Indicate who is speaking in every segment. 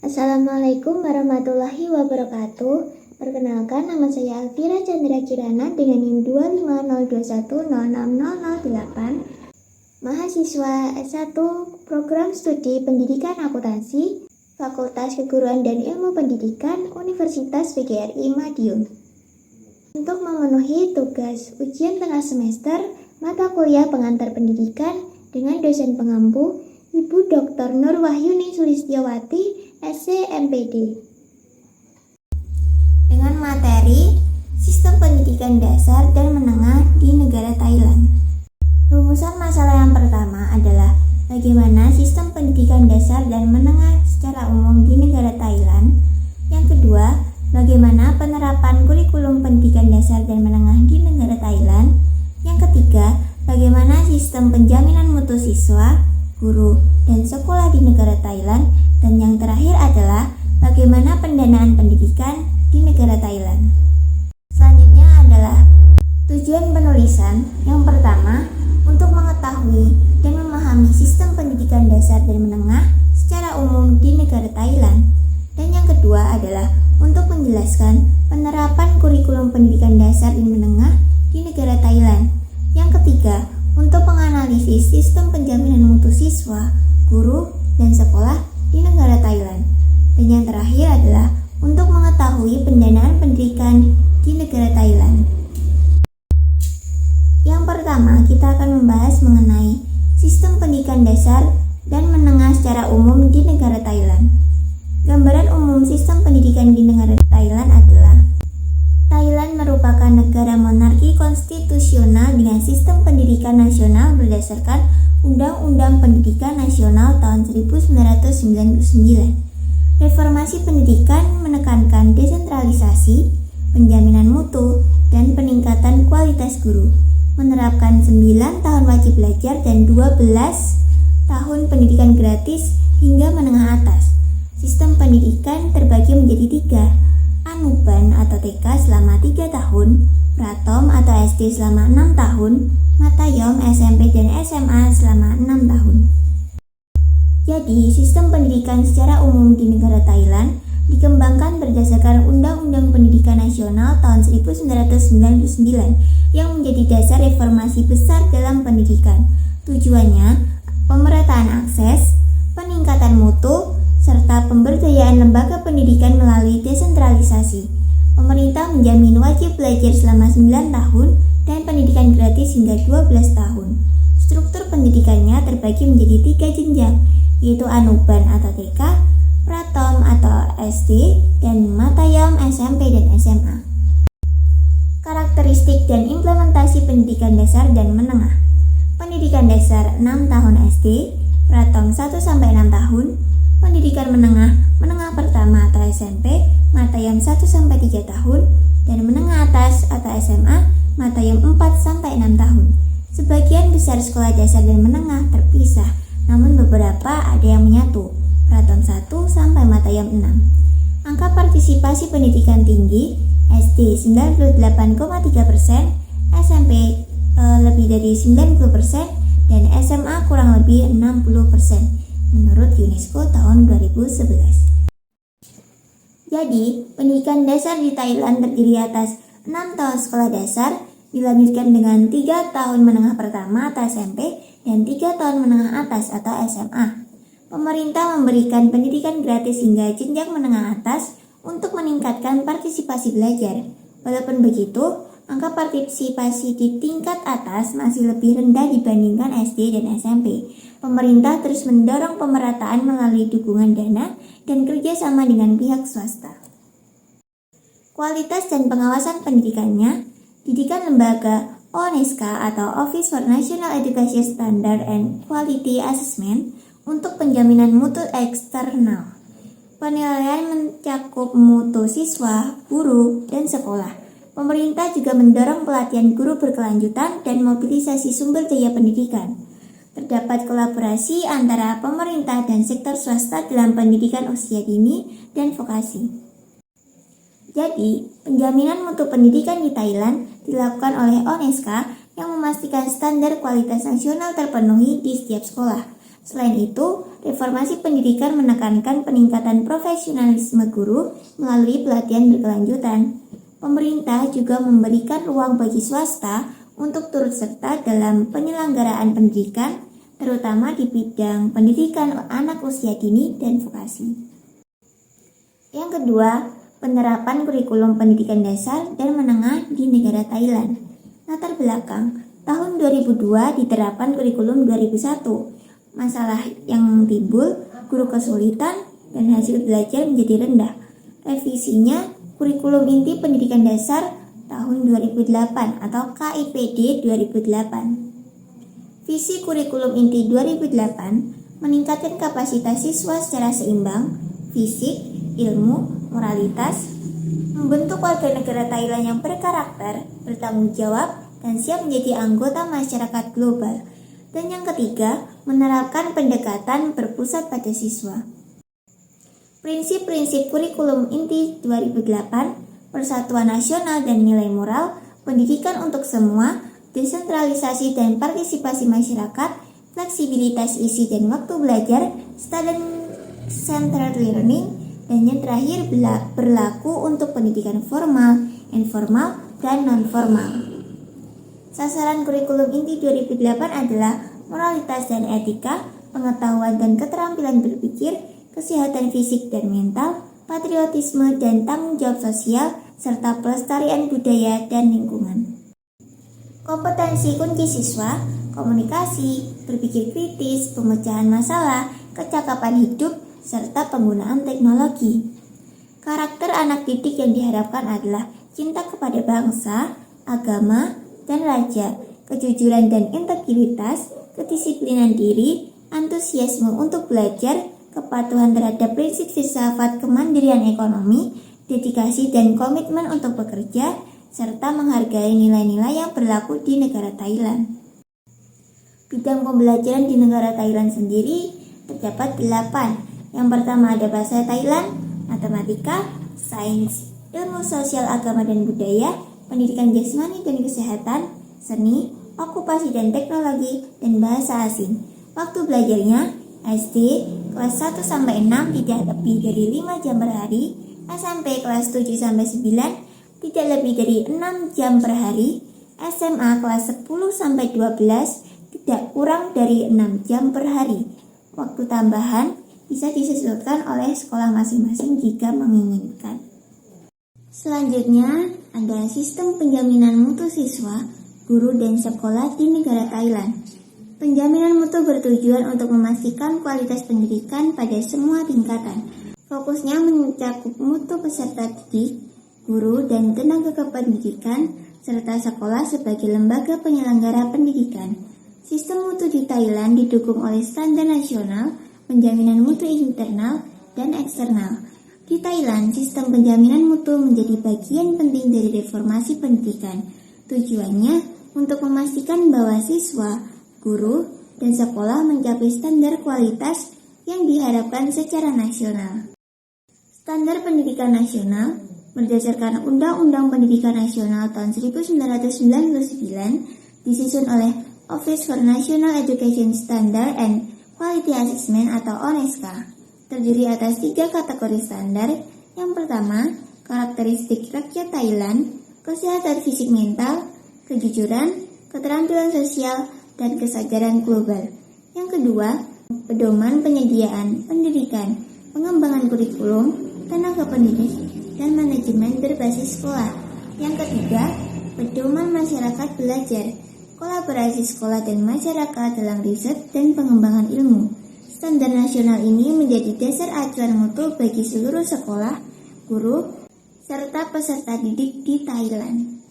Speaker 1: Assalamualaikum warahmatullahi wabarakatuh. Perkenalkan, nama saya Alvira Chandra Kirana dengan NIM 25021060008. Mahasiswa S1 Program Studi Pendidikan Akuntansi, Fakultas Keguruan dan Ilmu Pendidikan, Universitas PGRI Madiun. Untuk memenuhi tugas ujian tengah semester mata kuliah pengantar pendidikan dengan dosen pengampu Ibu Dr. Nur Wahyuni Sulistiawati, SC MPD. Dengan materi Sistem Pendidikan Dasar dan Menengah di Negara Thailand. Rumusan masalah yang pertama adalah bagaimana sistem pendidikan dasar dan menengah secara umum di negara Thailand. Yang kedua, bagaimana penerapan kurikulum pendidikan dasar dan menengah di negara Thailand. Yang ketiga, bagaimana sistem penjaminan mutu siswa, guru, dan sekolah di negara Thailand. Dan yang terakhir adalah bagaimana pendanaan pendidikan di negara Thailand. Selanjutnya adalah tujuan penulisan. Yang pertama, untuk mengetahui dan memahami sistem pendidikan dasar dan menengah secara umum di negara Thailand. Dan yang kedua adalah untuk menjelaskan penerapan kurikulum pendidikan dasar dan menengah di negara Thailand. Yang ketiga, untuk menganalisis sistem penjaminan mutu siswa, guru, dan sekolah di negara Thailand. Dan yang terakhir adalah untuk mengetahui pendanaan pendidikan di negara Thailand. Yang pertama, kita akan membahas mengenai sistem pendidikan dasar dan menengah secara umum di negara Thailand. Gambaran umum sistem pendidikan di negara Thailand adalah Thailand merupakan negara monarki konstitusional dengan sistem pendidikan nasional berdasarkan Undang-Undang Pendidikan Nasional tahun 1999. Reformasi pendidikan menekankan desentralisasi, penjaminan mutu, dan peningkatan kualitas guru. Menerapkan 9 tahun wajib belajar dan 12 tahun pendidikan gratis hingga menengah atas. Sistem pendidikan terbagi menjadi 3, Anuban atau TK selama 3 tahun, Pratom atau SD selama 6 tahun, Matayom, SMP dan SMA selama 6 tahun. Jadi, sistem pendidikan secara umum di negara Thailand dikembangkan berdasarkan Undang-Undang Pendidikan Nasional tahun 1999 yang menjadi dasar reformasi besar dalam pendidikan. Tujuannya, pemerataan akses, peningkatan mutu, serta pemberdayaan lembaga pendidikan melalui desentralisasi. Pemerintah menjamin wajib belajar selama 9 tahun dan pendidikan gratis hingga 12 tahun. Struktur pendidikannya terbagi menjadi 3 jenjang, yaitu Anuban atau TK, Pratom atau SD, dan Matayom SMP dan SMA. Karakteristik dan implementasi pendidikan dasar dan menengah. Pendidikan dasar 6 tahun SD, Pratom 1-6 tahun, pendidikan menengah pertama atau SMP, Matayom 1-3 tahun, dan menengah atas atau SMA, Matayom 4-6 tahun. Sebagian besar sekolah dasar dan menengah terpisah, namun beberapa ada yang menyatu, Pratom 1 sampai Matayom 6. Angka partisipasi pendidikan tinggi, SD 98,3%, SMP lebih dari 90%, dan SMA kurang lebih 60%, menurut UNESCO tahun 2011. Jadi, pendidikan dasar di Thailand terdiri atas 6 tahun sekolah dasar, dilanjutkan dengan 3 tahun menengah pertama atau SMP, dan 3 tahun menengah atas atau SMA. Pemerintah memberikan pendidikan gratis hingga jenjang menengah atas untuk meningkatkan partisipasi belajar. Walaupun begitu, angka partisipasi di tingkat atas masih lebih rendah dibandingkan SD dan SMP. Pemerintah terus mendorong pemerataan melalui dukungan dana dan kerjasama dengan pihak swasta. Kualitas dan pengawasan pendidikannya, didikan lembaga ONESCA atau Office for National Education Standard and Quality Assessment untuk penjaminan mutu eksternal. Penilaian mencakup mutu siswa, guru, dan sekolah. Pemerintah juga mendorong pelatihan guru berkelanjutan dan mobilisasi sumber daya pendidikan. Terdapat kolaborasi antara pemerintah dan sektor swasta dalam pendidikan usia dini dan vokasi. Jadi, penjaminan mutu pendidikan di Thailand dilakukan oleh ONESCA yang memastikan standar kualitas nasional terpenuhi di setiap sekolah. Selain itu, reformasi pendidikan menekankan peningkatan profesionalisme guru melalui pelatihan berkelanjutan. Pemerintah juga memberikan ruang bagi swasta untuk turut serta dalam penyelenggaraan pendidikan, terutama di bidang pendidikan anak usia dini dan vokasi. Yang kedua, penerapan kurikulum pendidikan dasar dan menengah di negara Thailand. Latar belakang, tahun 2002 diterapkan kurikulum 2001. Masalah yang timbul, guru kesulitan dan hasil belajar menjadi rendah. Revisinya, kurikulum inti pendidikan dasar tahun 2008 atau KIPD 2008. Visi kurikulum inti 2008 meningkatkan kapasitas siswa secara seimbang, fisik, ilmu, moralitas, membentuk warga negara Thailand yang berkarakter, bertanggung jawab, dan siap menjadi anggota masyarakat global. Dan yang ketiga, menerapkan pendekatan berpusat pada siswa. Prinsip-prinsip kurikulum inti 2008, persatuan nasional dan nilai moral, pendidikan untuk semua, desentralisasi dan partisipasi masyarakat, fleksibilitas isi dan waktu belajar, student-centered learning, dan yang terakhir berlaku untuk pendidikan formal, informal, dan non-formal. Sasaran kurikulum inti 2008 adalah moralitas dan etika, pengetahuan dan keterampilan berpikir, kesehatan fisik dan mental, patriotisme dan tanggung jawab sosial, serta pelestarian budaya dan lingkungan. Kompetensi kunci siswa, komunikasi, berpikir kritis, pemecahan masalah, kecakapan hidup, serta penggunaan teknologi. Karakter anak didik yang diharapkan adalah cinta kepada bangsa, agama, dan raja, kejujuran dan integritas, kedisiplinan diri, antusiasme untuk belajar, kepatuhan terhadap prinsip filsafat kemandirian ekonomi, dedikasi dan komitmen untuk bekerja, serta menghargai nilai-nilai yang berlaku di negara Thailand. Bidang pembelajaran di negara Thailand sendiri terdapat 8. Yang pertama ada bahasa Thailand, matematika, sains, ilmu sosial, agama dan budaya, pendidikan jasmani dan kesehatan, seni, okupasi dan teknologi, dan bahasa asing. Waktu belajarnya, SD kelas 1-6 tidak lebih dari 5 jam per hari, SMP kelas 7-9 tidak lebih dari 6 jam per hari, SMA kelas 10-12 tidak kurang dari 6 jam per hari. Waktu tambahan bisa disesuaikan oleh sekolah masing-masing jika menginginkan. Selanjutnya, ada sistem penjaminan mutu siswa, guru, dan sekolah di negara Thailand. Penjaminan mutu bertujuan untuk memastikan kualitas pendidikan pada semua tingkatan. Fokusnya mencakup mutu peserta didik, guru, dan tenaga kependidikan, serta sekolah sebagai lembaga penyelenggara pendidikan. Sistem mutu di Thailand didukung oleh standar nasional, penjaminan mutu internal, dan eksternal. Di Thailand, sistem penjaminan mutu menjadi bagian penting dari reformasi pendidikan. Tujuannya untuk memastikan bahwa siswa, guru, dan sekolah mencapai standar kualitas yang diharapkan secara nasional. Standar pendidikan nasional berdasarkan Undang-Undang Pendidikan Nasional tahun 1999 disusun oleh Office for National Education Standard and Quality Assessment atau ONESCA. Terdiri atas 3 kategori standar. Yang pertama, karakteristik rakyat Thailand, kesehatan fisik mental, kejujuran, keterampilan sosial, dan kesadaran global. Yang kedua, pedoman penyediaan pendidikan, pengembangan kurikulum, tenaga pendidik, dan manajemen berbasis sekolah. Yang ketiga, pedoman masyarakat belajar, kolaborasi sekolah dan masyarakat dalam riset dan pengembangan ilmu. Standar nasional ini menjadi dasar acuan mutu bagi seluruh sekolah, guru, serta peserta didik di Thailand.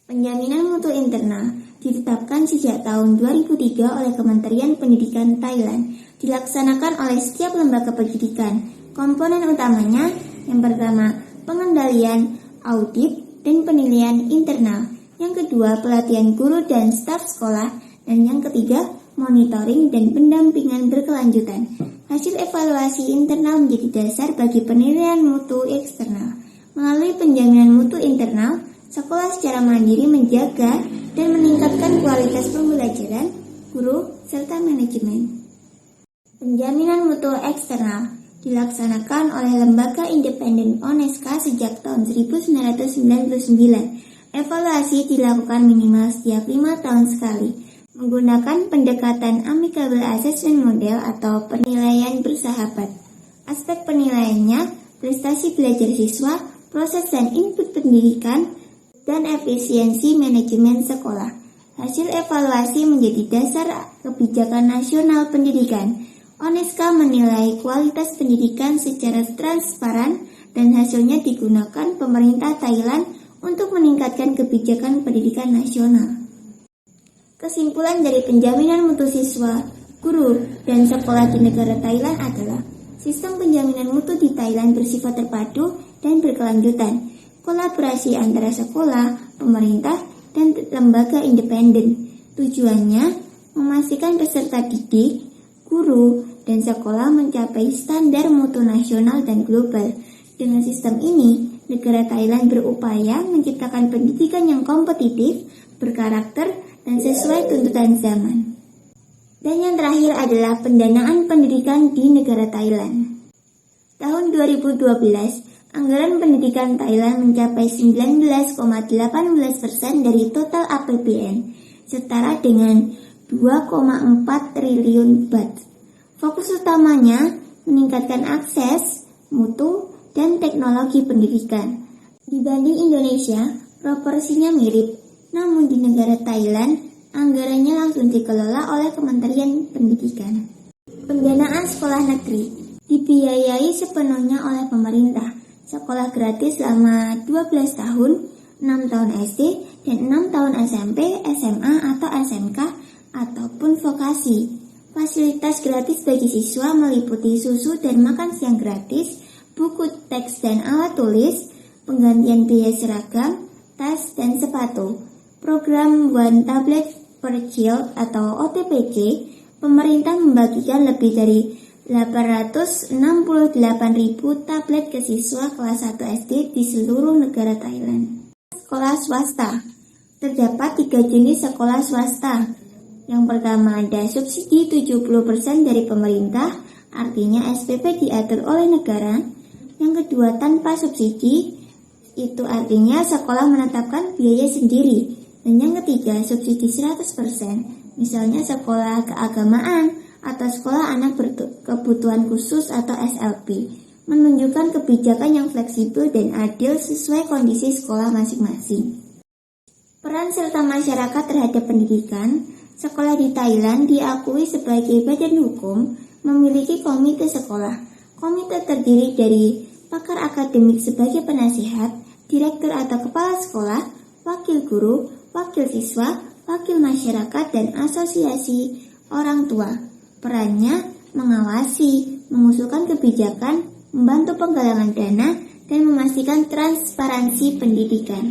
Speaker 1: Penjaminan mutu internal ditetapkan sejak tahun 2003 oleh Kementerian Pendidikan Thailand, dilaksanakan oleh setiap lembaga pendidikan. Komponen utamanya, yang pertama, pengendalian, audit, dan penilaian internal. Yang kedua, pelatihan guru dan staf sekolah. Dan yang ketiga, monitoring dan pendampingan berkelanjutan. Hasil evaluasi internal menjadi dasar bagi penilaian mutu eksternal. Melalui penjaminan mutu internal, sekolah secara mandiri menjaga dan meningkatkan kualitas pembelajaran, guru, serta manajemen. Penjaminan mutu eksternal dilaksanakan oleh lembaga independen ONESCA sejak tahun 1999. Evaluasi dilakukan minimal setiap 5 tahun sekali, menggunakan pendekatan Amicable Assessment Model atau penilaian bersahabat. Aspek penilaiannya, prestasi belajar siswa, proses dan input pendidikan, dan efisiensi manajemen sekolah. Hasil evaluasi menjadi dasar kebijakan nasional pendidikan. ONESCA menilai kualitas pendidikan secara transparan dan hasilnya digunakan pemerintah Thailand untuk meningkatkan kebijakan pendidikan nasional. Kesimpulan dari penjaminan mutu siswa, guru, dan sekolah di negara Thailand adalah sistem penjaminan mutu di Thailand bersifat terpadu dan berkelanjutan. Kolaborasi antara sekolah, pemerintah, dan lembaga independen. Tujuannya memastikan peserta didik, guru, dan sekolah mencapai standar mutu nasional dan global. Dengan sistem ini, negara Thailand berupaya menciptakan pendidikan yang kompetitif, berkarakter, dan sesuai tuntutan zaman. Dan yang terakhir adalah pendanaan pendidikan di negara Thailand. Tahun 2012, anggaran pendidikan Thailand mencapai 19,18% dari total APBN, setara dengan 2,4 triliun baht. Fokus utamanya meningkatkan akses, mutu, dan teknologi pendidikan. Dibanding Indonesia, proporsinya mirip, namun di negara Thailand, anggarannya langsung dikelola oleh Kementerian Pendidikan. Pendanaan sekolah negeri dibiayai sepenuhnya oleh pemerintah. Sekolah gratis selama 12 tahun, 6 tahun SD, dan 6 tahun SMP, SMA, atau SMK, ataupun vokasi. Fasilitas gratis bagi siswa meliputi susu dan makan siang gratis, buku teks dan alat tulis, penggantian biaya seragam, tas, dan sepatu. Program One Tablet per Child atau OTPC, pemerintah membagikan lebih dari 868.000 tablet ke siswa kelas 1 SD di seluruh negara Thailand. Sekolah swasta. Terdapat 3 jenis sekolah swasta. Yang pertama ada subsidi 70% dari pemerintah, artinya SPP diatur oleh negara. Yang kedua tanpa subsidi, itu artinya sekolah menetapkan biaya sendiri. Dan yang ketiga subsidi 100%, misalnya sekolah keagamaan atau sekolah anak berkebutuhan khusus atau SLB, menunjukkan kebijakan yang fleksibel dan adil sesuai kondisi sekolah masing-masing. Peran serta masyarakat terhadap pendidikan. Sekolah di Thailand diakui sebagai badan hukum, memiliki komite sekolah. Komite terdiri dari pakar akademik sebagai penasihat, direktur atau kepala sekolah, wakil guru, wakil siswa, wakil masyarakat, dan asosiasi orang tua. Perannya mengawasi, mengusulkan kebijakan, membantu penggalangan dana, dan memastikan transparansi pendidikan.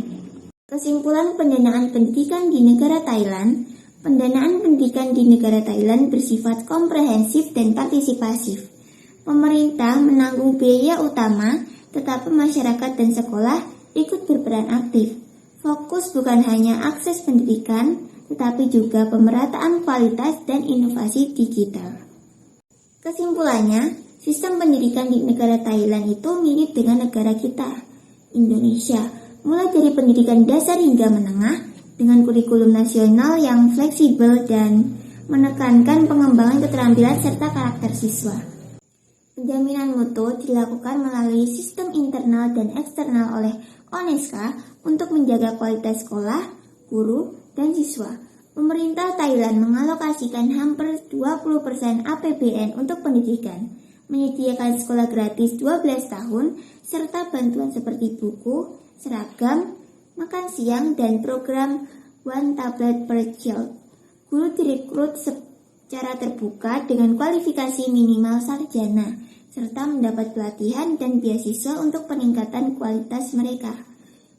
Speaker 1: Kesimpulan pendanaan pendidikan di negara Thailand. Pendanaan pendidikan di negara Thailand bersifat komprehensif dan partisipasif. Pemerintah menanggung biaya utama, tetapi masyarakat dan sekolah ikut berperan aktif. Fokus bukan hanya akses pendidikan, tetapi juga pemerataan kualitas dan inovasi digital. Kesimpulannya, sistem pendidikan di negara Thailand itu mirip dengan negara kita, Indonesia, mulai dari pendidikan dasar hingga menengah, dengan kurikulum nasional yang fleksibel dan menekankan pengembangan keterampilan serta karakter siswa. Penjaminan mutu dilakukan melalui sistem internal dan eksternal oleh ONESCA untuk menjaga kualitas sekolah, guru, dan siswa. Pemerintah Thailand mengalokasikan hampir 20% APBN untuk pendidikan, menyediakan sekolah gratis 12 tahun, serta bantuan seperti buku, seragam, makan siang, dan program One Tablet per Child. Guru direkrut secara terbuka dengan kualifikasi minimal sarjana, serta mendapat pelatihan dan beasiswa untuk peningkatan kualitas mereka.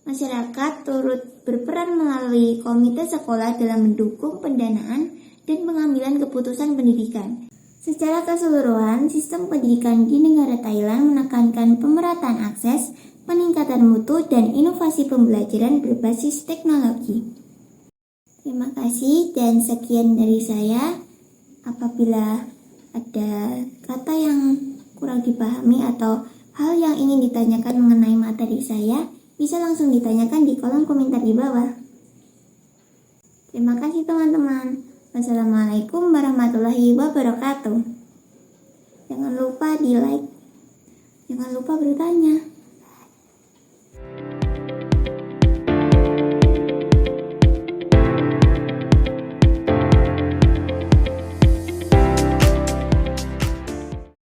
Speaker 1: Masyarakat turut berperan melalui komite sekolah dalam mendukung pendanaan dan pengambilan keputusan pendidikan. Secara keseluruhan, sistem pendidikan di negara Thailand menekankan pemerataan akses, peningkatan mutu, dan inovasi pembelajaran berbasis teknologi. Terima kasih dan sekian dari saya. Apabila ada kata yang kurang dipahami atau hal yang ingin ditanyakan mengenai materi saya, bisa langsung ditanyakan di kolom komentar di bawah. Terima kasih teman-teman. Wassalamualaikum warahmatullahi wabarakatuh. Jangan lupa di like. Jangan lupa bertanya.